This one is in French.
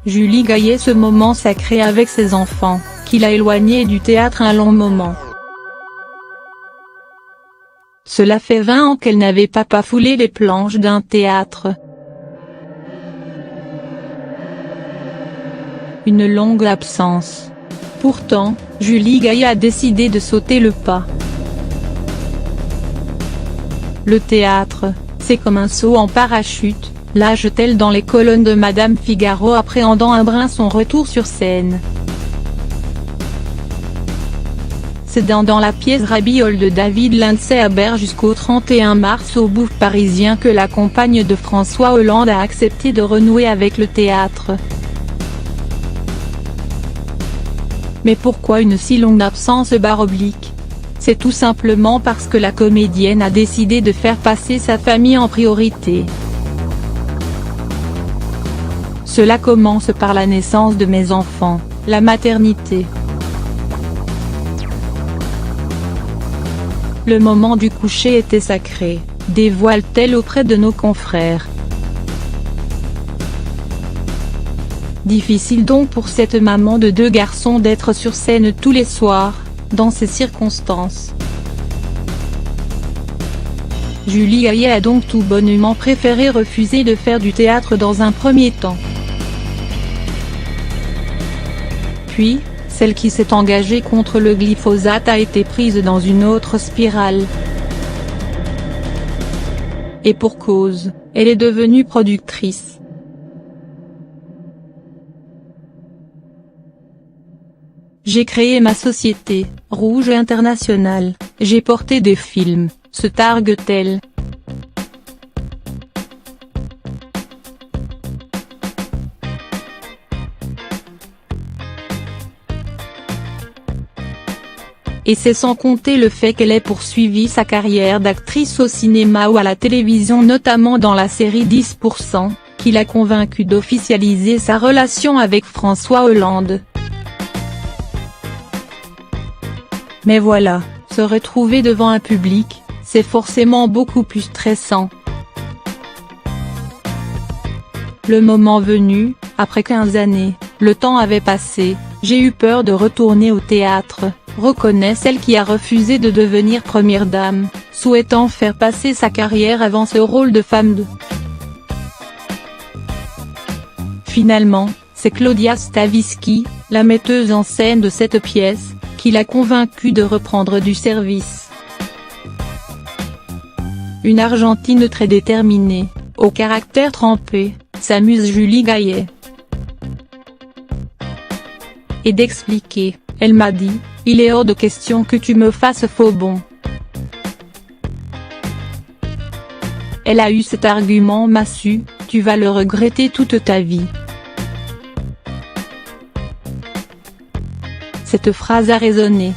Julie Gaillet, ce moment sacré avec ses enfants, qui l'a éloignée du théâtre un long moment. Cela fait 20 ans qu'elle n'avait pas foulé les planches d'un théâtre. Une longue absence. Pourtant, Julie Gaillet a décidé de sauter le pas. Le théâtre, c'est comme un saut en parachute, lâche-t-elle dans les colonnes de Madame Figaro, appréhendant un brin son retour sur scène. C'est dans la pièce Rabiole de David Lindsay à Berre jusqu'au 31 mars au Bouffe parisien que la compagne de François Hollande a accepté de renouer avec le théâtre. Mais pourquoi une si longue absence ? C'est tout simplement parce que la comédienne a décidé de faire passer sa famille en priorité. Cela commence par la naissance de mes enfants, la maternité. Le moment du coucher était sacré, dévoile-t-elle auprès de nos confrères. Difficile donc pour cette maman de 2 garçons d'être sur scène tous les soirs, dans ces circonstances. Julie Gaillet a donc tout bonnement préféré refuser de faire du théâtre dans un premier temps. Puis, celle qui s'est engagée contre le glyphosate a été prise dans une autre spirale. Et pour cause, elle est devenue productrice. J'ai créé ma société, Rouge International, j'ai porté des films, se targue-t-elle. Et c'est sans compter le fait qu'elle ait poursuivi sa carrière d'actrice au cinéma ou à la télévision, notamment dans la série 10%, qui l'a convaincue d'officialiser sa relation avec François Hollande. Mais voilà, se retrouver devant un public, c'est forcément beaucoup plus stressant. Le moment venu, après 15 années, le temps avait passé, j'ai eu peur de retourner au théâtre, reconnaît celle qui a refusé de devenir première dame, souhaitant faire passer sa carrière avant ce rôle de femme de. Finalement, c'est Claudia Stavisky, la metteuse en scène de cette pièce, qui l'a convaincue de reprendre du service. Une Argentine très déterminée, au caractère trempé, s'amuse Julie Gaillet. Et d'expliquer, elle m'a dit, il est hors de question que tu me fasses faux bond. Elle a eu cet argument massu, tu vas le regretter toute ta vie. Cette phrase a résonné.